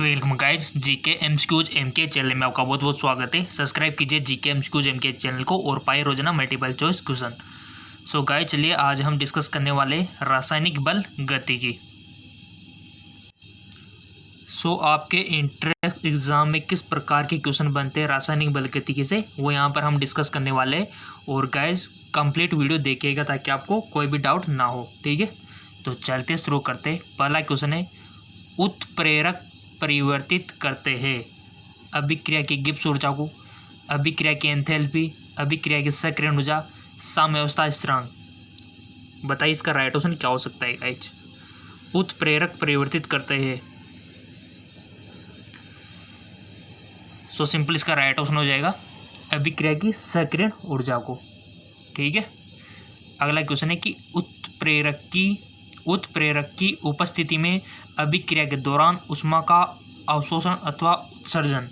Welcome guys, GK MCQs MK channel में आपका बहुत बहुत स्वागत है। सब्सक्राइब कीजिए जीके एमसीक्यूज एमके चैनल को और पाए रोजाना multiple choice question. So guys, चलिए आज हम डिस्कस करने वाले रासायनिक बल गतिकी। सो आपके इंट्रेंस एग्जाम में किस प्रकार के क्वेश्चन बनते हैं रासायनिक बल गतिकी से, वो यहाँ पर हम डिस्कस करने वाले हैं। और गाइस, कंप्लीट वीडियो देखिएगा ताकि आपको कोई भी डाउट ना हो, ठीक है। तो चलते शुरू करते। पहला क्वेश्चन है, उत्प्रेरक परिवर्तित करते हैं अभिक्रिया की गिब्स ऊर्जा को, अभिक्रिया की एंथैल्पी, अभिक्रिया की सक्रियण ऊर्जा, साम्यावस्था स्थिरांक। बताइए इसका राइट ऑप्शन क्या हो सकता है गाइस। उत्प्रेरक परिवर्तित करते हैं, सो सिंपल इसका राइट ऑप्शन हो जाएगा अभिक्रिया की सक्रियण ऊर्जा को, ठीक है। अगला क्वेश्चन है कि उत्प्रेरक की उपस्थिति में अभिक्रिया के दौरान ऊष्मा का अवशोषण अथवा उत्सर्जन।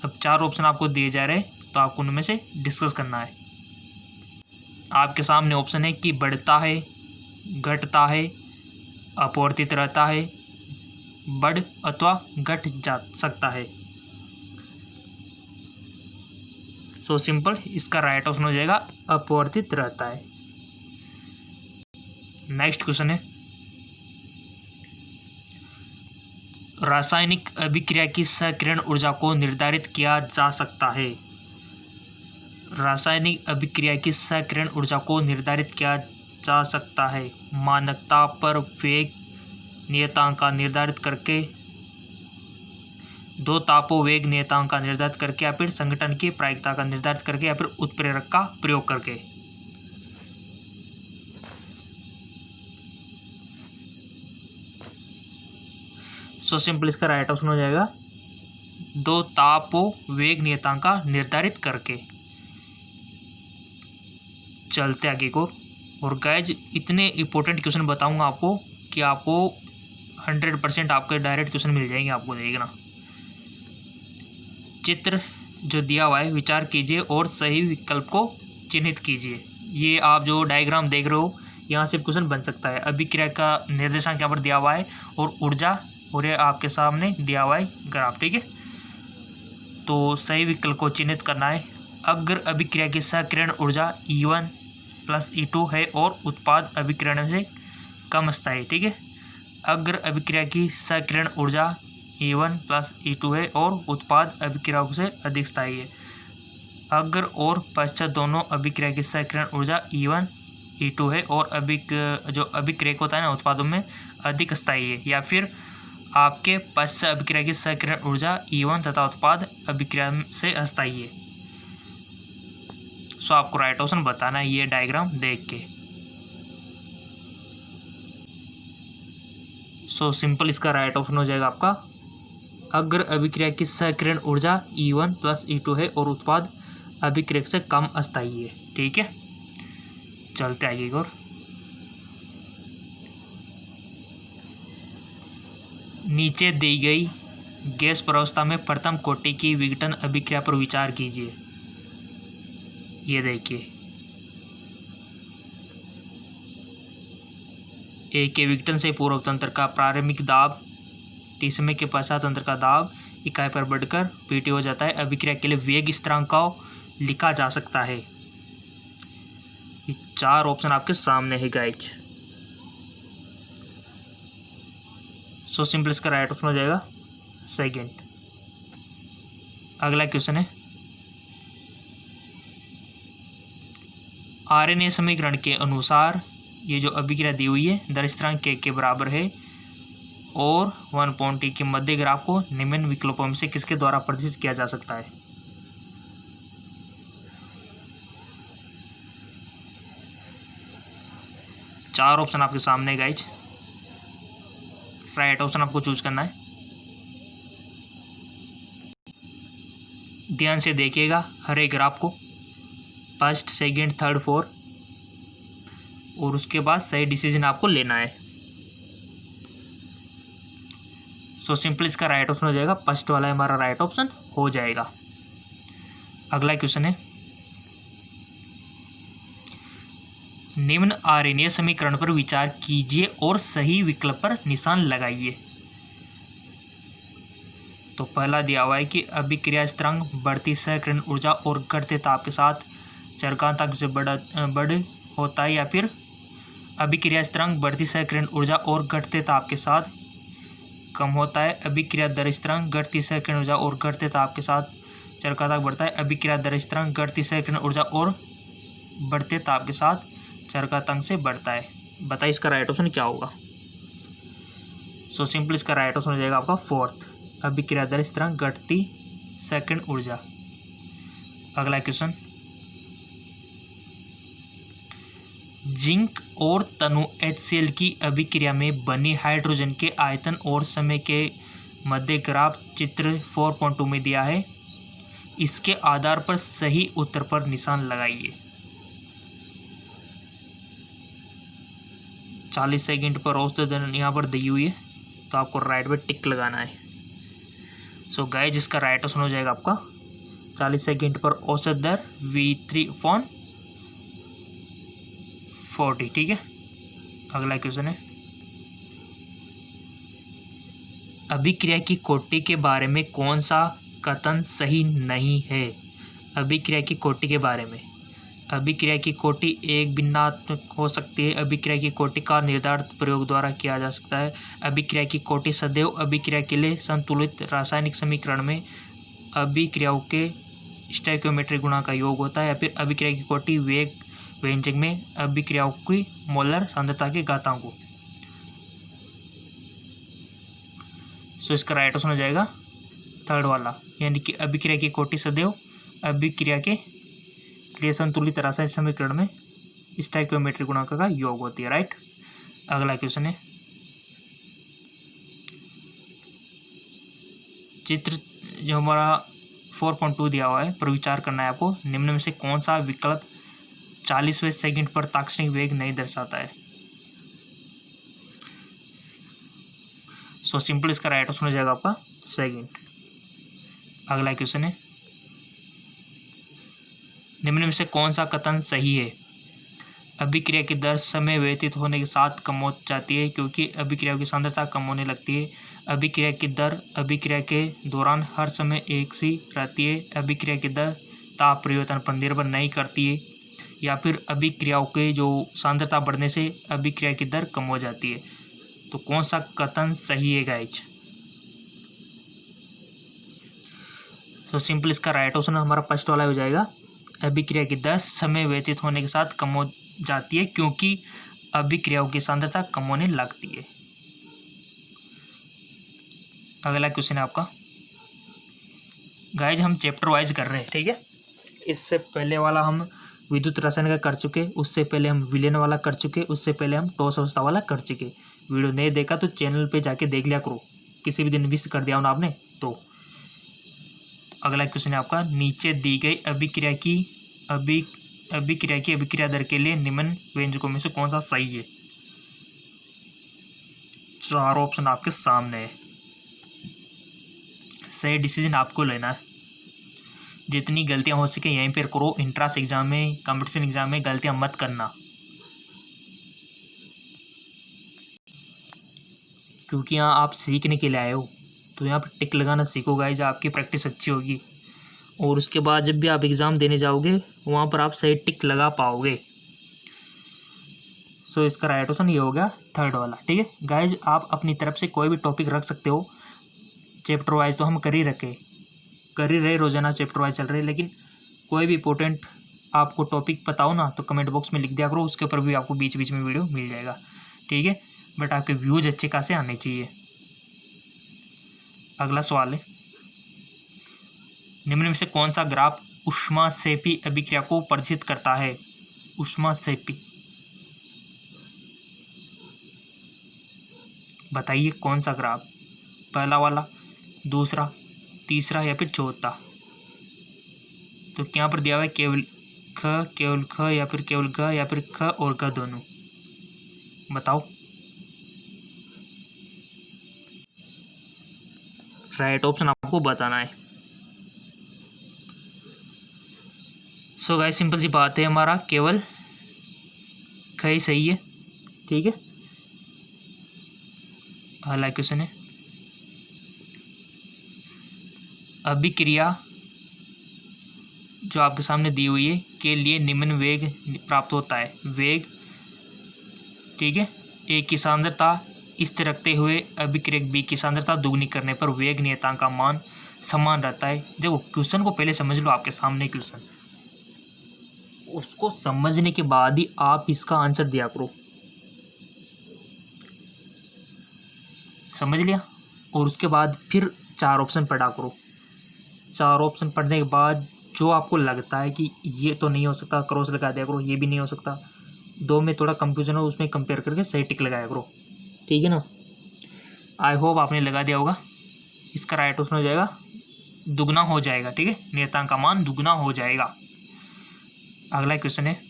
अब 4 ऑप्शन आपको दिए जा रहे हैं, तो आपको उनमें से डिस्कस करना है। आपके सामने ऑप्शन है कि बढ़ता है, घटता है, अपवर्तित रहता है, बढ़ अथवा घट जा सकता है। सो सिंपल इसका राइट ऑप्शन हो जाएगा अपवर्तित रहता है। नेक्स्ट क्वेश्चन है, रासायनिक अभिक्रिया की सक्रियण ऊर्जा को निर्धारित किया जा सकता है। रासायनिक अभिक्रिया की सक्रियण ऊर्जा को निर्धारित किया जा सकता है मानकता पर वेग नियतांक का निर्धारित करके, दो तापों वेग नियतांक का निर्धारित करके, या फिर संगठन की प्रायिकता का निर्धारित करके, या फिर उत्प्रेरक का प्रयोग करके। सो सिंपल इसका राइट ऑप्शन हो जाएगा दो तापों वेग नियतांक का निर्धारित करके। चलते आगे को। और गाइज, इतने इंपॉर्टेंट क्वेश्चन बताऊंगा आपको कि आपको 100% आपके डायरेक्ट क्वेश्चन मिल जाएंगे। आपको देखना, चित्र जो दिया हुआ है विचार कीजिए और सही विकल्प को चिन्हित कीजिए। ये आप जो डायग्राम देख रहे हो, यहाँ से क्वेश्चन बन सकता है। अभिक्रिया का निर्देशांक यहाँ पर दिया हुआ है और ऊर्जा, और ये आपके सामने दिया हुआ है ग्राफ, ठीक है। तो सही विकल्प को चिन्हित करना है। अग्र अभिक्रिया की सक्रियण ऊर्जा E1 + E2 है और उत्पाद अभिक्रिया से कम स्थायी, ठीक है। अग्र अभिक्रिया की सक्रियण ऊर्जा E1 + E2 है और उत्पाद अभिक्रिया से अधिक स्थायी है। अग्र और पश्चात दोनों अभिक्रिया की सक्रियण ऊर्जा E1 E2 है और जो अभिक्रियक होता है ना उत्पादों में, अधिक स्थायी है। या फिर आपके पश्चात अभिक्रिया की सक्रियण ऊर्जा E1 तथा उत्पाद अभिक्रिया से अस्थायी है। सो आपको राइट ऑप्शन बताना है ये डायग्राम देख के। सो सिंपल इसका राइट ऑप्शन हो जाएगा आपका अग्र अभिक्रिया की सक्रियण ऊर्जा E1 + E2 है और उत्पाद अभिक्रियक से कम अस्थायी है, ठीक है। चलते आगे और नीचे दी गई गैस प्रावस्था में प्रथम कोटि की विघटन अभिक्रिया पर विचार कीजिए। ये देखिए, ए के विघटन से पूर्व तंत्र का प्रारंभिक दाब T समय के पश्चात तंत्र का दाब इकाई पर बढ़कर PT हो जाता है। अभिक्रिया के लिए वेग स्थिरांक को लिखा जा सकता है। ये 4 ऑप्शन आपके सामने है गाइज। सो सिंपल इसका राइट ऑप्शन हो जाएगा सेकंड। अगला क्वेश्चन है, RNA समीकरण के अनुसार ये जो अभिक्रिया दी हुई है दर स्थिरांक के बराबर है और 1.T के मध्य ग्राफ को निम्न विकल्पों में से किसके द्वारा प्रदर्शित किया जा सकता है। चार ऑप्शन आपके सामने गाइज। राइट ऑप्शन आपको चूज करना है। ध्यान से देखिएगा हर एक ग्राफ को, फर्स्ट, सेकंड, थर्ड, फोर्थ, और उसके बाद सही डिसीजन आपको लेना है। सो सिंपल इसका राइट ऑप्शन हो जाएगा फर्स्ट वाला हमारा राइट ऑप्शन हो जाएगा। अगला क्वेश्चन है, निम्न RNA समीकरण पर विचार कीजिए और सही विकल्प पर निशान लगाइए। तो पहला दिया हुआ है कि अभिक्रिया स्थिरांक बढ़ती सहकिरण ऊर्जा और घटते ताप के साथ चरकांतक से बढ़ होता है, या फिर अभिक्रिया स्थिरांक बढ़ती सहकिरण ऊर्जा और घटते ताप के साथ कम होता है। अभिक्रिया दर स्थिरांक घटती सहकिरण ऊर्जा और घटते ताप के साथ चरकांतक बढ़ता है। अभिक्रिया दर स्थिरांक घटती सहकिरण ऊर्जा और बढ़ते ताप के साथ चरकांतक से बढ़ता है। बताइए इसका राइट ऑप्शन क्या होगा। सो सिंपल इसका राइट ऑप्शन हो जाएगा आपका फोर्थ, अभिक्रिया दर स्थिरांक घटती सहकिरण ऊर्जा। अगला क्वेश्चन, जिंक और तनु HCl की अभिक्रिया में बनी हाइड्रोजन के आयतन और समय के मध्य ग्राफ चित्र 4.2 में दिया है। इसके आधार पर सही उत्तर पर निशान लगाइए। 40 सेकंड पर औसत दर यहाँ पर दी हुई है, तो आपको राइट पे टिक लगाना है। सो गाइस इसका राइट ऑप्शन हो जाएगा आपका 40 सेकंड पर औसत दर V3/40। ठीक है, अगला क्वेश्चन है, अभिक्रिया की कोटि के बारे में कौन सा कथन सही नहीं है। अभिक्रिया की कोटि के बारे में, अभिक्रिया की कोटि एक भिन्नात्मक हो सकती है। अभिक्रिया की कोटि का निर्धारण प्रयोग द्वारा किया जा सकता है। अभिक्रिया की कोटि सदैव अभिक्रिया के लिए संतुलित रासायनिक समीकरण में अभिक्रियाओं के स्टोइकियोमेट्रिक गुणांक का योग होता है, या फिर अभिक्रिया की कोटि वेग व्यंजक में अभिक्रियाओं की मोलर सांद्रता के घातांकों। सो इसका राइट ऑप्शन हो जाएगा थर्ड वाला, यानी कि अभिक्रिया की कोटि सदैव अभिक्रिया के लिए संतुलित रासायनिक समीकरण में स्टोइकियोमेट्रिक गुणांक का योग होती है। राइट, अगला क्वेश्चन है, चित्र जो हमारा 4.2 दिया हुआ है पर विचार करना है आपको। निम्न में से कौन सा विकल्प 40वें सेकंड पर ताक्षणिक वेग नहीं दर्शाता है। सो सिंपल इसका राइट ऑप्शन हो जाएगा आपका सेकंड। अगला क्वेश्चन है, निम्न में से कौन सा कथन सही है। अभिक्रिया की दर समय व्यतीत होने के साथ कम हो जाती है क्योंकि अभिक्रियाओं की सांद्रता कम होने लगती है। अभिक्रिया की दर अभिक्रिया के दौरान हर समय एक सी रहती है। अभिक्रिया की दर ताप परिवर्तन पर निर्भर नहीं करती है, या फिर अभिक्रियाओं के जो सांद्रता बढ़ने से अभिक्रिया की दर कम हो जाती है। तो कौन सा कथन सही है गाइज। तो सिंपल इसका राइट ऑप्शन हमारा फर्स्ट वाला हो जाएगा, अभिक्रिया की दर समय व्यतीत होने के साथ कम हो जाती है क्योंकि अभिक्रियाओं की सांद्रता कम होने लगती है। अगला क्वेश्चन है आपका, गाइज हम चैप्टर वाइज कर रहे हैं, ठीक है। इससे पहले वाला हम विद्युत रसायन का कर चुके, उससे पहले हम विलेन वाला कर चुके, उससे पहले हम ठोस अवस्था वाला कर चुके। वीडियो नहीं देखा तो चैनल पे जाके देख लिया करो, किसी भी दिन मिस कर दिया ना आपने तो। अगला क्वेश्चन है आपका, नीचे दी गई अभिक्रिया की अभिक्रिया दर के लिए निम्न व्यंजकों में से कौन सा सही है। चार ऑप्शन आपके सामने है, सही डिसीजन आपको लेना है। जितनी गलतियां हो सके यहीं पर करो, इंट्रांस एग्जाम में, कंपटीशन एग्जाम में गलतियां मत करना, क्योंकि यहाँ आप सीखने के लिए आए हो। तो यहाँ पर टिक लगाना सीखो गाइज, आपकी प्रैक्टिस अच्छी होगी और उसके बाद जब भी आप एग्ज़ाम देने जाओगे वहाँ पर आप सही टिक लगा पाओगे। सो इसका राइट ऑप्शन ये हो गया थर्ड वाला, ठीक है गाइज। आप अपनी तरफ से कोई भी टॉपिक रख सकते हो, चैप्टर वाइज तो हम कर ही रहे, रोज़ाना चैप्टर वाइज चल रहे, लेकिन कोई भी इंपॉर्टेंट आपको टॉपिक पता हो ना तो कमेंट बॉक्स में लिख दिया करो, उसके ऊपर भी आपको बीच बीच में वीडियो मिल जाएगा, ठीक है। बट आपके व्यूज अच्छे खासे आने चाहिए। अगला सवाल है, निम्न में से कौन सा ग्राफ ऊष्माक्षेपी अभिक्रिया को प्रदर्शित करता है। ऊष्माक्षेपी, बताइए कौन सा ग्राफ, पहला वाला, दूसरा, तीसरा या फिर चौथा। तो यहाँ पर दिया हुआ है केवल ख या फिर केवल ग या फिर ख और ग दोनों, बताओ। राइट ऑप्शन आपको बताना है। सो गाइस सिंपल सी बात है, हमारा केवल ख ही सही है, ठीक है। अगला क्वेश्चन है, अभिक्रिया जो आपके सामने दी हुई है के लिए निम्न वेग प्राप्त होता है। वेग, ठीक है, ए की सांद्रता स्थिर रखते हुए अभिक्रियक बी की सांद्रता दुगनी करने पर वेग नियतांक का मान समान रहता है। देखो क्वेश्चन को पहले समझ लो, आपके सामने क्वेश्चन, उसको समझने के बाद ही आप इसका आंसर दिया करो। समझ लिया? और उसके बाद फिर 4 ऑप्शन पढ़ा करो। 4 ऑप्शन पढ़ने के बाद जो आपको लगता है कि ये तो नहीं हो सकता, क्रॉस लगा दिया करो, ये भी नहीं हो सकता, 2 में थोड़ा कंफ्यूजन हो उसमें कंपेयर करके सही टिक लगाया करो, ठीक है ना। आई होप आपने लगा दिया होगा। इसका राइट ऑप्शन हो जाएगा दुगना हो जाएगा, ठीक है, नियतांक का मान दुगना हो जाएगा। अगला क्वेश्चन है,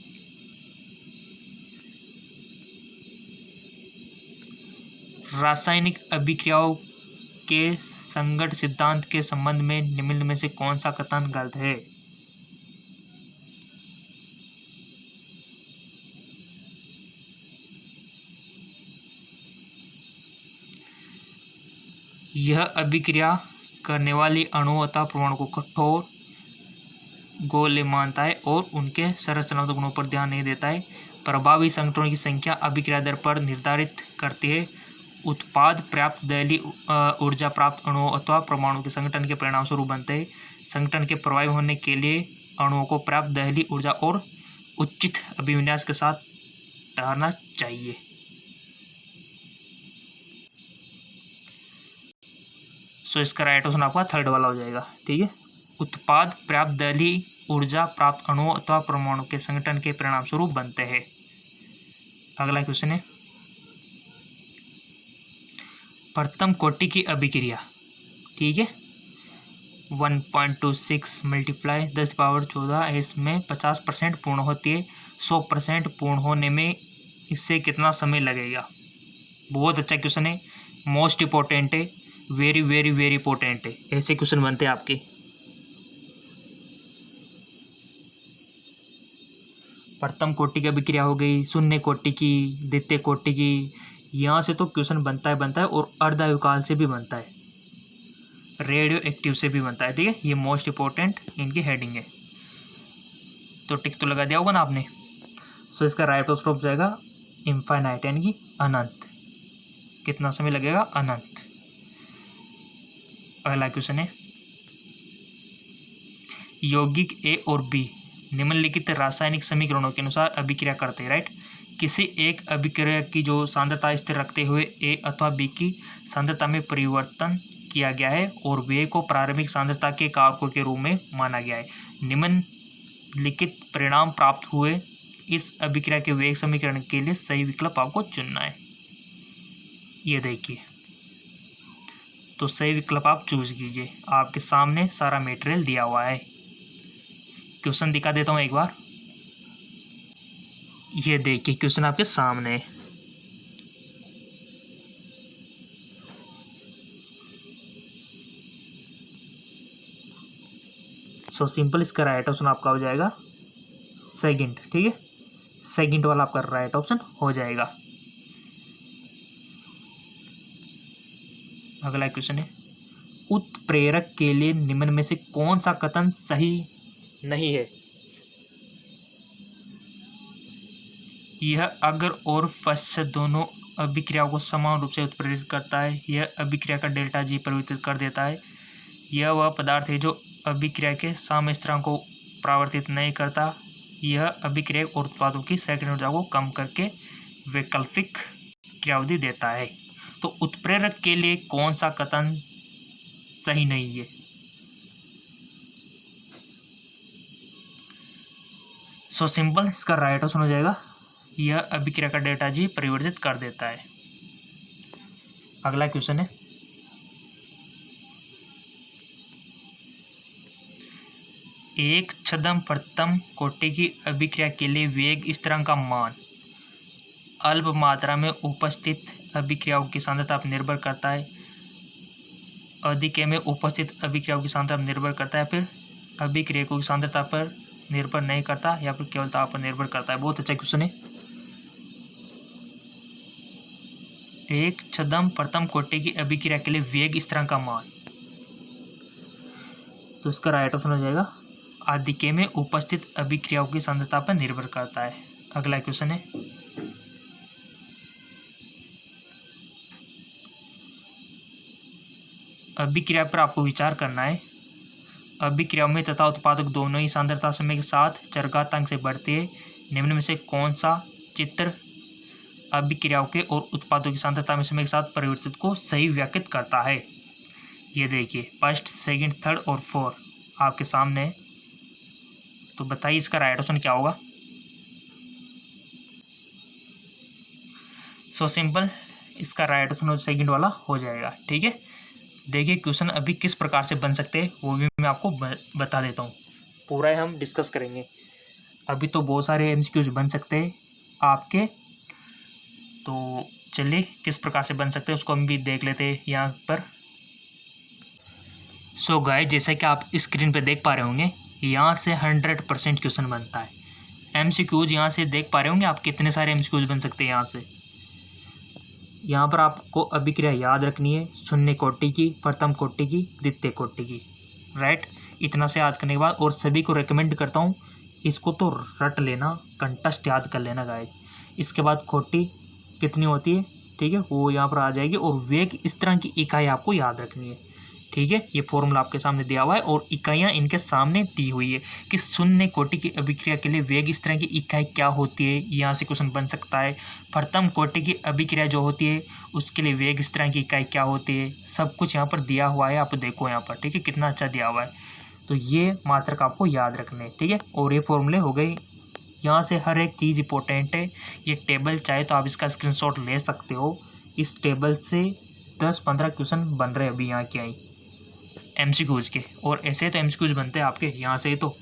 रासायनिक अभिक्रियाओं के संगत सिद्धांत के संबंध में निम्न में से कौन सा कथन गलत है? यह अभिक्रिया करने वाली अणु अथवा परमाणु को कठोर गोले मानता है और उनके संरचनात्मक गुणों पर ध्यान नहीं देता है। प्रभावी संगठनों की संख्या अभिक्रिया दर पर निर्धारित करती है। उत्पाद पर्याप्त दहलीय ऊर्जा प्राप्त अणुओं अथवा परमाणु के संगठन के परिणाम स्वरूप बनते हैं। संगठन के प्रभावी होने के लिए अणुओं को पर्याप्त दहलीय ऊर्जा और उचित अभिविन्यास के साथ ठहरना चाहिए। सो इसका राइट ऑप्शन आपका थर्ड वाला हो जाएगा, ठीक है। उत्पाद पर्याप्त दहलीय ऊर्जा प्राप्त अणुओं अथवा परमाणु के संगठन के परिणाम स्वरूप बनते हैं। अगला क्वेश्चन है, प्रथम कोटि की अभिक्रिया, ठीक है, 1.26 मल्टीप्लाई 10⁻14 इसमें 50% पूर्ण होती है। 100% पूर्ण होने में इससे कितना समय लगेगा? बहुत अच्छा क्वेश्चन है, मोस्ट इंपॉर्टेंट है, वेरी वेरी वेरी इंपॉर्टेंट है। ऐसे क्वेश्चन बनते हैं आपके। प्रथम कोटि की अभिक्रिया हो गई, शून्य कोटि की, द्वितीय कोटि की, यहाँ से तो क्वेश्चन बनता है और अर्धायुकाल से भी बनता है, रेडियो एक्टिव से भी बनता है, ठीक है। ये मोस्ट इंपॉर्टेंट इनकी हेडिंग है, तो टिक तो लगा दिया होगा ना आपने। सो इसका राइट ऑप्शन हो जाएगा इनफाइनाइट, यानी कि अनंत। कितना समय लगेगा? अनंत। अगला क्वेश्चन है, यौगिक ए और बी निम्नलिखित रासायनिक समीकरणों के अनुसार अभिक्रिया करते हैं, राइट। किसी एक अभिक्रिया की जो सांद्रता स्थिर रखते हुए ए अथवा बी की सांद्रता में परिवर्तन किया गया है और वे को प्रारंभिक सांद्रता के कारकों के रूप में माना गया है। निम्नलिखित परिणाम प्राप्त हुए इस अभिक्रिया के वेग समीकरण के लिए सही विकल्प आपको चुनना है। ये देखिए, तो सही विकल्प आप चूज कीजिए। आपके सामने सारा मटेरियल दिया हुआ है। क्वेश्चन दिखा देता हूँ एक बार। ये देखिए क्वेश्चन आपके सामने है। सो सिंपल, इसका राइट ऑप्शन आपका हो जाएगा सेकंड, ठीक है। सेकंड वाला आपका राइट ऑप्शन हो जाएगा। अगला क्वेश्चन है, उत्प्रेरक के लिए निम्न में से कौन सा कथन सही नहीं है? यह अग्र और पश्च दोनों अभिक्रियाओं को समान रूप से उत्प्रेरित करता है। यह अभिक्रिया का डेल्टा जी परिवर्तित कर देता है। यह वह पदार्थ है जो अभिक्रिया के साम्य स्थिरांक को परावर्तित नहीं करता। यह अभिक्रिया और उत्पादों की सेकेंडरी ऊर्जा को कम करके वैकल्पिक क्रियाविधि देता है। तो उत्प्रेरक के लिए कौन सा कथन सही नहीं है? सो सिंपल, इसका राइट ऑप्शन हो जाएगा यह अभिक्रिया का डेल्टा जी परिवर्तित कर देता है। अगला क्वेश्चन है, एक छद्म प्रथम कोटि की अभिक्रिया के लिए वेग स्थिरांक का मान अल्प मात्रा में उपस्थित अभिक्रियाओं की सांद्रता पर निर्भर करता है, अधिक में उपस्थित अभिक्रियाओं की सांद्रता पर निर्भर करता है, फिर अभिक्रियकों की सांद्रता पर निर्भर नहीं करता, या फिर केवल ताप पर निर्भर करता है। बहुत अच्छा क्वेश्चन है। एक छद्म प्रथम कोटि की अभिक्रिया के लिए वेग स्थिरांक का मान तो इसका राइट ऑप्शन हो जाएगा आदिके में उपस्थित अभिक्रियाओं की सांद्रता पर निर्भर करता है। अगला क्वेश्चन है, अभिक्रिया पर आपको विचार करना है। अभिक्रियाओं में तथा उत्पादक दोनों ही सांद्रता समय के साथ चरघातांक से बढ़ती है। निम्न में से कौन सा चित्र अभिक्रियाओं के और उत्पादों की सांद्रता में समय के साथ परिवर्तित को सही व्याख्यात करता है? ये देखिए, फर्स्ट, सेकंड, थर्ड और फोर आपके सामने है। तो बताइए इसका राइट ऑप्शन क्या होगा? सो सिंपल, इसका राइट ऑप्शन सेकंड वाला हो जाएगा। ठीक है, देखिए क्वेश्चन अभी किस प्रकार से बन सकते हैं वो भी मैं आपको बता देता हूँ। पूरा हम डिस्कस करेंगे। अभी तो बहुत सारे एमसीक्यूज बन सकते हैं आपके, तो चलिए किस प्रकार से बन सकते हैं उसको हम भी देख लेते हैं यहाँ पर। सो गाइस, जैसे कि आप स्क्रीन पे देख पा रहे होंगे, यहाँ से 100% क्वेश्चन बनता है। एमसीक्यूज यहाँ से देख पा रहे होंगे आप, कितने सारे एमसीक्यूज बन सकते हैं यहाँ से। यहाँ पर आपको अभिक्रिया याद रखनी है, शून्य कोटि की, प्रथम कोटि की, द्वितीय कोटि की, राइट। इतना से याद करने के बाद, और सभी को रेकमेंड करता हूँ इसको तो रट लेना, कंटेस्ट याद कर लेना गाइस। इसके बाद कोटि कितनी होती है, ठीक है, वो यहाँ पर आ जाएगी। और वेग, इस तरह की इकाई आपको याद रखनी है। ठीक है, ये फॉर्मूला आपके सामने दिया हुआ है और इकाइयाँ इनके सामने दी हुई है कि शून्य कोटि की अभिक्रिया के लिए वेग इस तरह की इकाई क्या होती है। यहाँ से क्वेश्चन बन सकता है। प्रथम कोटि की अभिक्रिया जो होती है उसके लिए वेग इस तरह की इकाई क्या होती है, सब कुछ यहाँ पर दिया हुआ है। आप देखो यहाँ पर, ठीक है, कितना अच्छा दिया हुआ है। तो ये मात्रक आपको याद रखने हैं, ठीक है। और ये फॉर्मूले हो गई। यहाँ से हर एक चीज़ इंपॉर्टेंट है। ये टेबल चाहे तो आप इसका स्क्रीनशॉट ले सकते हो। इस टेबल से 10-15 क्वेश्चन बन रहे अभी यहाँ के आई एमसीक्यूज के, और ऐसे तो एमसीक्यूज बनते हैं आपके यहाँ से तो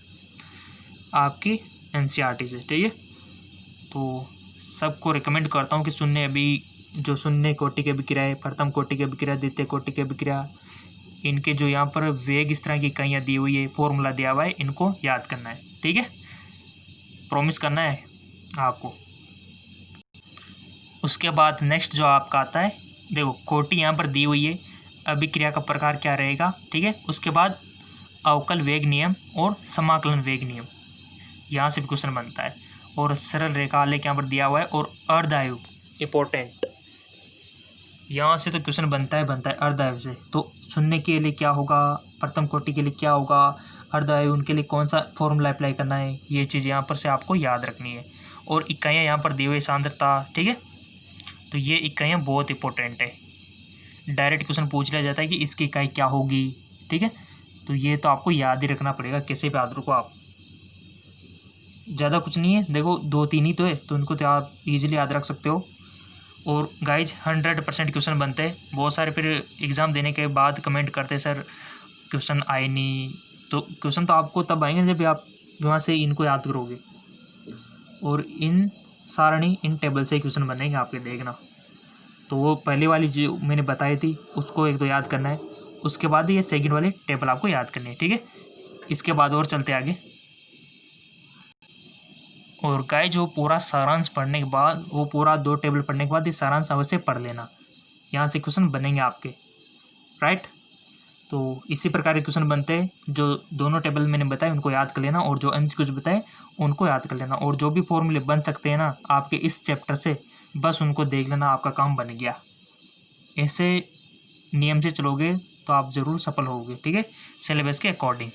आपकी एनसीईआरटी से, ठीक है। तो सबको रिकमेंड करता हूँ कि शून्य, अभी जो शून्य कोटि की अभिक्रिया है, प्रथम कोटि की अभिक्रिया, द्वितीय कोटि की अभिक्रिया, इनके जो यहाँ पर वेग इस तरह की इकाइयाँ दी हुई है, फॉर्मूला दिया हुआ है, इनको याद करना है, ठीक है। प्रॉमिस करना है आपको। उसके बाद नेक्स्ट जो आपका आता है, देखो कोटि यहाँ पर दी हुई है, अभिक्रिया का प्रकार क्या रहेगा, ठीक है। उसके बाद अवकल वेग नियम और समाकलन वेग नियम, यहाँ से भी क्वेश्चन बनता है। और सरल रेखा आलेख यहाँ पर दिया हुआ है। और अर्धआयु इंपॉर्टेंट, यहाँ से तो क्वेश्चन बनता है अर्धआयु से। तो शून्य के लिए क्या होगा, प्रथम कोटि के लिए क्या होगा, अर्धआयु उनके लिए कौन सा फॉर्मूला अप्लाई करना है, ये चीज़ यहाँ पर से आपको याद रखनी है। और इकाइयाँ यहाँ पर दी हुई सांद्रता, ठीक है। तो ये इकाइयाँ बहुत इंपॉर्टेंट है। डायरेक्ट क्वेश्चन पूछ लिया जाता है कि इसकी इकाई क्या होगी, ठीक है। तो ये तो आपको याद ही रखना पड़ेगा, कैसे भी याद रखो आप। ज़्यादा कुछ नहीं है, देखो 2-3 ही तो है, तो उनको तो आप इजीली याद रख सकते हो। और गाइज 100% क्वेश्चन बनते हैं। बहुत सारे फिर एग्ज़ाम देने के बाद कमेंट करते सर क्वेश्चन आए नहीं। तो क्वेश्चन तो आपको तब आएंगे जब आप वहाँ से इनको याद करोगे। और इन सारणी, इन टेबल से क्वेश्चन बनेंगे आपके, देखना। तो वो पहले वाली जो मैंने बताई थी उसको एक तो याद करना है, उसके बाद ये सेकंड वाली टेबल आपको याद करनी है, ठीक है। इसके बाद और चलते आगे। और गाइस जो पूरा सारांश पढ़ने के बाद, वो पूरा 2 टेबल पढ़ने के बाद ये सारांश अवश्य पढ़ लेना, यहाँ से क्वेश्चन बनेंगे आपके, राइट। तो इसी प्रकार के क्वेश्चन बनते हैं। जो दोनों टेबल मैंने बताए उनको याद कर लेना, और जो एमसीक्यूज बताए उनको याद कर लेना। और जो भी फॉर्मूले बन सकते हैं ना आपके इस चैप्टर से, बस उनको देख लेना, आपका काम बन गया। ऐसे नियम से चलोगे तो आप ज़रूर सफल होगे, ठीक है, सिलेबस के अकॉर्डिंग।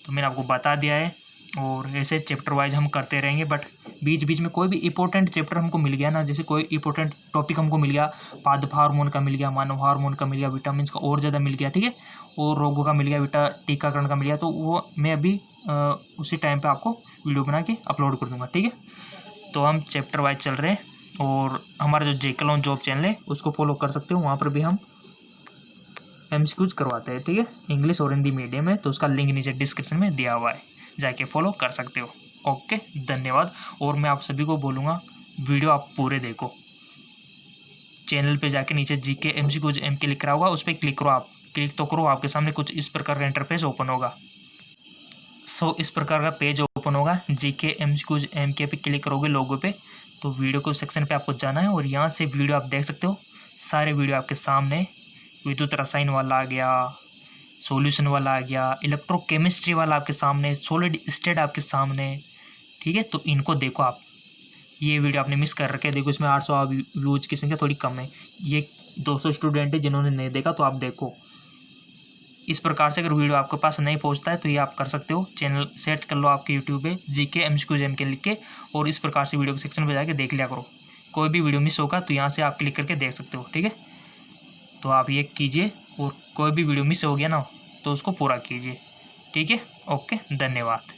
तो मैंने आपको बता दिया है। और ऐसे चैप्टर वाइज हम करते रहेंगे, बट बीच बीच में कोई भी इंपॉर्टेंट चैप्टर हमको मिल गया ना, जैसे कोई इंपॉर्टेंट टॉपिक हमको मिल गया, पादप हार्मोन का मिल गया, मानव हार्मोन का मिल गया, विटामिन का और ज़्यादा मिल गया, ठीक है, और रोगों का मिल गया, टीकाकरण का मिल गया, तो वो मैं अभी उसी टाइम पे आपको वीडियो बना के अपलोड कर दूँगा, ठीक है। तो हम चैप्टर वाइज चल रहे हैं। और हमारा जो जेके लॉन जॉब चैनल है उसको फॉलो कर सकते हो, वहाँ पर भी हम एमसीक्यूज करवाते हैं, ठीक है, इंग्लिश और हिंदी मीडियम है। तो उसका लिंक नीचे डिस्क्रिप्शन में दिया हुआ है, जाके फॉलो कर सकते हो। ओके, धन्यवाद। और मैं आप सभी को बोलूँगा वीडियो आप पूरे देखो। चैनल पे जाके नीचे जीके एमसीक्यूज एमके लिख रहा होगा, उस पर क्लिक करो, आप क्लिक तो करो, आपके सामने कुछ इस प्रकार का इंटरफेस ओपन होगा। सो इस प्रकार का पेज ओपन होगा, जीके एमसीक्यूज एमके पे क्लिक करोगे लोगो पे, तो वीडियो को सेक्शन पे आपको जाना है। और यहाँ से वीडियो आप देख सकते हो, सारे वीडियो आपके सामने। विद्युत रसायन वाला आ गया, सॉल्यूशन वाला आ गया, इलेक्ट्रोकेमिस्ट्री वाला आपके सामने, सॉलिड स्टेट आपके सामने, ठीक है। तो इनको देखो आप, ये वीडियो आपने मिस कर रखे, देखो इसमें 800 व्यूज की संख्या थोड़ी कम है, ये 200 स्टूडेंट है जिन्होंने नहीं देखा, तो आप देखो। इस प्रकार से अगर वीडियो आपके पास नहीं पहुंचता है तो ये आप कर सकते हो, चैनल सर्च कर लो आपके यूट्यूब पे GK MCQ JM के लिख के, और इस प्रकार से वीडियो के सेक्शन पे जाके देख लिया करो। कोई भी वीडियो मिस होगा तो यहाँ से आप क्लिक करके देख सकते हो, ठीक है। तो आप ये कीजिए, और कोई भी वीडियो मिस हो गया ना तो उसको पूरा कीजिए, ठीक है। ओके, धन्यवाद।